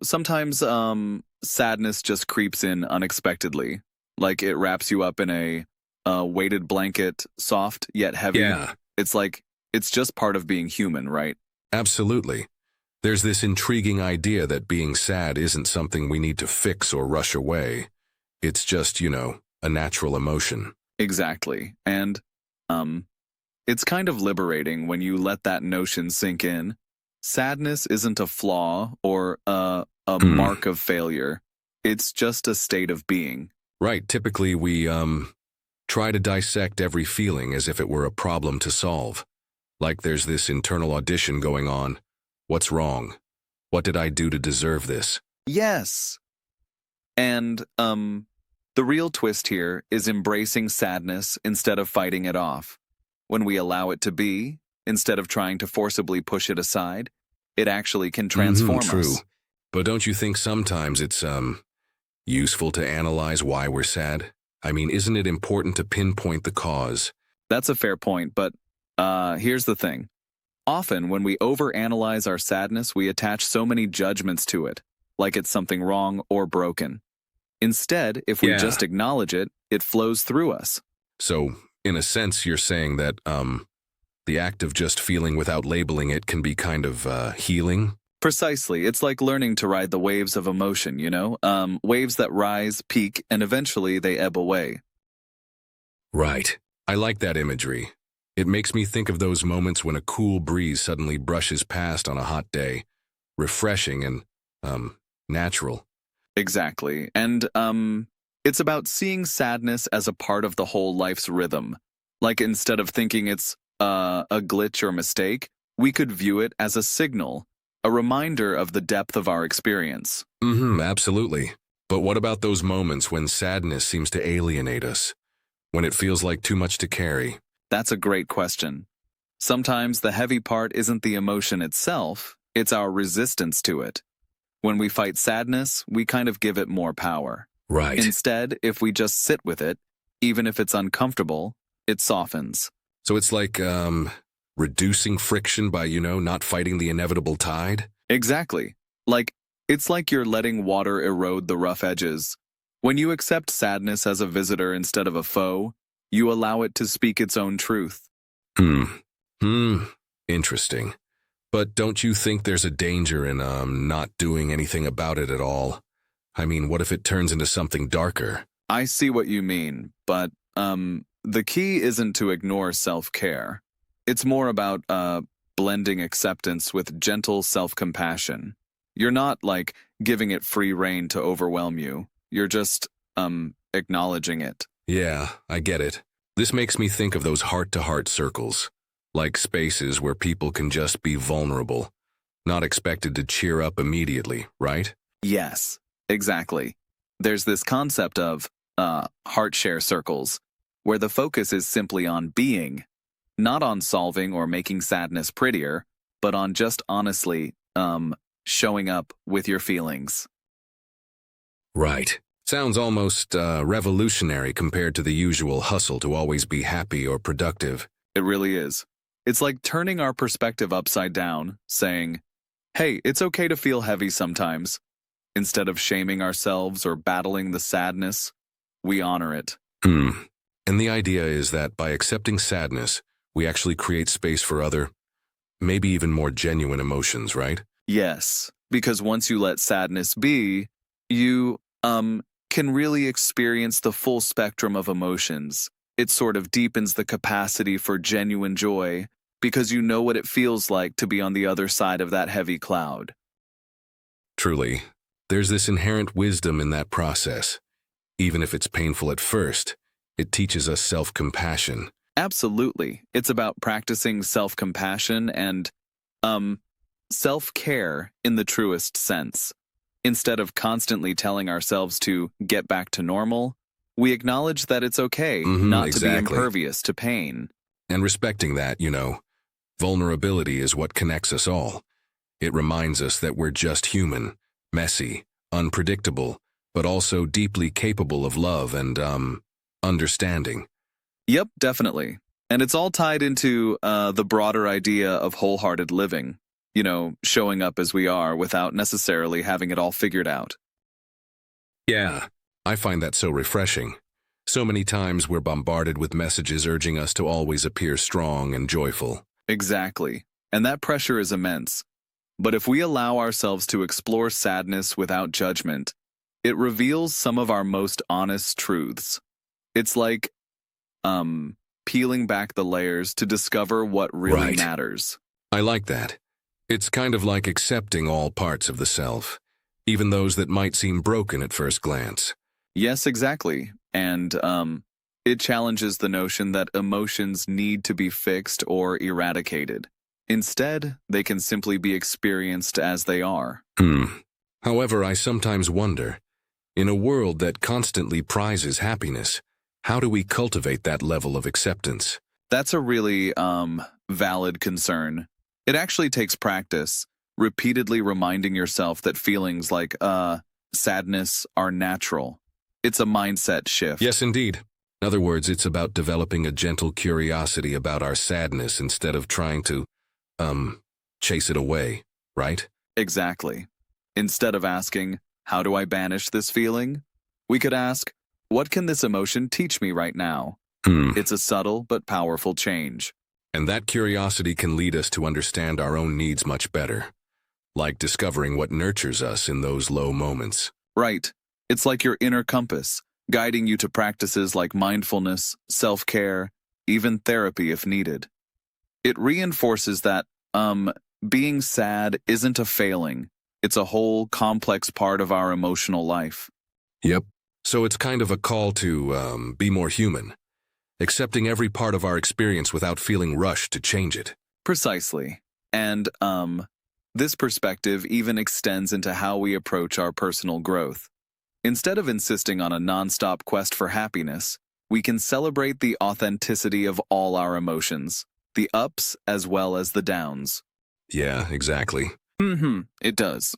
Sometimes sadness just creeps in unexpectedly. Like it wraps you up in a weighted blanket, soft yet heavy. Yeah, It's like it's just part of being human, right? absolutely. There's this intriguing idea that being sad isn't something we need to fix or rush away. It's just, a natural emotion. Exactly. And um it's kind of liberating when you let that notion sink in. Sadness isn't a flaw or a Hmm. mark of failure. It's just a state of being. Right, typically we, try to dissect every feeling as if it were a problem to solve. Like there's this internal audition going on. What's wrong? What did I do to deserve this? Yes. And the real twist here is embracing sadness instead of fighting it off. When we allow it to be, instead of trying to forcibly push it aside, it actually can transform True. us. But don't you think sometimes it's, useful to analyze why we're sad? I mean, isn't it important to pinpoint the cause? That's a fair point, but here's the thing. Often, when we overanalyze our sadness, we attach so many judgments to it, like it's something wrong or broken. Instead, if we Yeah. just acknowledge it, it flows through us. So, in a sense, you're saying that, the act of just feeling without labeling it can be kind of, healing? Precisely. It's like learning to ride the waves of emotion, waves that rise, peak, and eventually they ebb away. Right. I like that imagery. It makes me think of those moments when a cool breeze suddenly brushes past on a hot day. Refreshing and, natural. Exactly. And it's about seeing sadness as a part of the whole life's rhythm. Like instead of thinking it's a glitch or mistake, we could view it as a signal, a reminder of the depth of our experience. Absolutely. But what about those moments when sadness seems to alienate us? When it feels like too much to carry? That's a great question. Sometimes the heavy part isn't the emotion itself, it's our resistance to it. When we fight sadness, we kind of give it more power. Right. Instead, if we just sit with it, even if it's uncomfortable, it softens. So it's like, reducing friction by, not fighting the inevitable tide? Exactly. It's like you're letting water erode the rough edges. When you accept sadness as a visitor instead of a foe, you allow it to speak its own truth. Hmm. Interesting. But don't you think there's a danger in, not doing anything about it at all? I mean, what if it turns into something darker? I see what you mean, but the key isn't to ignore self-care. It's more about blending acceptance with gentle self-compassion. You're not like giving it free rein to overwhelm you. You're just acknowledging it. Yeah, I get it. This makes me think of those heart-to-heart circles, like spaces where people can just be vulnerable, not expected to cheer up immediately, right? Yes, exactly. There's this concept of heart share circles, where the focus is simply on being, not on solving or making sadness prettier, but on just honestly showing up with your feelings. Right. Sounds almost revolutionary compared to the usual hustle to always be happy or productive. It really is. It's like turning our perspective upside down, saying, hey, it's okay to feel heavy sometimes. Instead of shaming ourselves or battling the sadness, we honor it. Hmm. And the idea is that by accepting sadness, we actually create space for other, maybe even more genuine emotions, right? Yes, because once you let sadness be, you, can really experience the full spectrum of emotions. It sort of deepens the capacity for genuine joy because you know what it feels like to be on the other side of that heavy cloud. Truly, there's this inherent wisdom in that process. Even if it's painful at first, it teaches us self-compassion. Absolutely. It's about practicing self-compassion and, self-care in the truest sense. Instead of constantly telling ourselves to get back to normal, we acknowledge that it's okay not to be Exactly. impervious to pain. And respecting that, vulnerability is what connects us all. It reminds us that we're just human, messy, unpredictable, but also deeply capable of love and, understanding. Yep, definitely. And it's all tied into the broader idea of wholehearted living. showing up as we are without necessarily having it all figured out. Yeah, I find that so refreshing. So many times we're bombarded with messages urging us to always appear strong and joyful. Exactly. And that pressure is immense. But if we allow ourselves to explore sadness without judgment, it reveals some of our most honest truths. It's like, peeling back the layers to discover what really Right. matters. I like that. It's kind of like accepting all parts of the self, even those that might seem broken at first glance. Yes, exactly. And, it challenges the notion that emotions need to be fixed or eradicated. Instead, they can simply be experienced as they are. However, I sometimes wonder, in a world that constantly prizes happiness, how do we cultivate that level of acceptance? That's a really, valid concern. It actually takes practice, repeatedly reminding yourself that feelings like, sadness are natural. It's a mindset shift. Yes, indeed. In other words, it's about developing a gentle curiosity about our sadness instead of trying to, chase it away, right? Exactly. Instead of asking, how do I banish this feeling? We could ask, what can this emotion teach me right now? It's a subtle but powerful change. And that curiosity can lead us to understand our own needs much better, like discovering what nurtures us in those low moments. Right. It's like your inner compass, guiding you to practices like mindfulness, self-care, even therapy if needed. It reinforces that, being sad isn't a failing. It's a whole complex part of our emotional life. Yep. So it's kind of a call to, be more human, accepting every part of our experience without feeling rushed to change it. Precisely. And, this perspective even extends into how we approach our personal growth. Instead of insisting on a nonstop quest for happiness, we can celebrate the authenticity of all our emotions, the ups as well as the downs. Yeah, exactly. It does.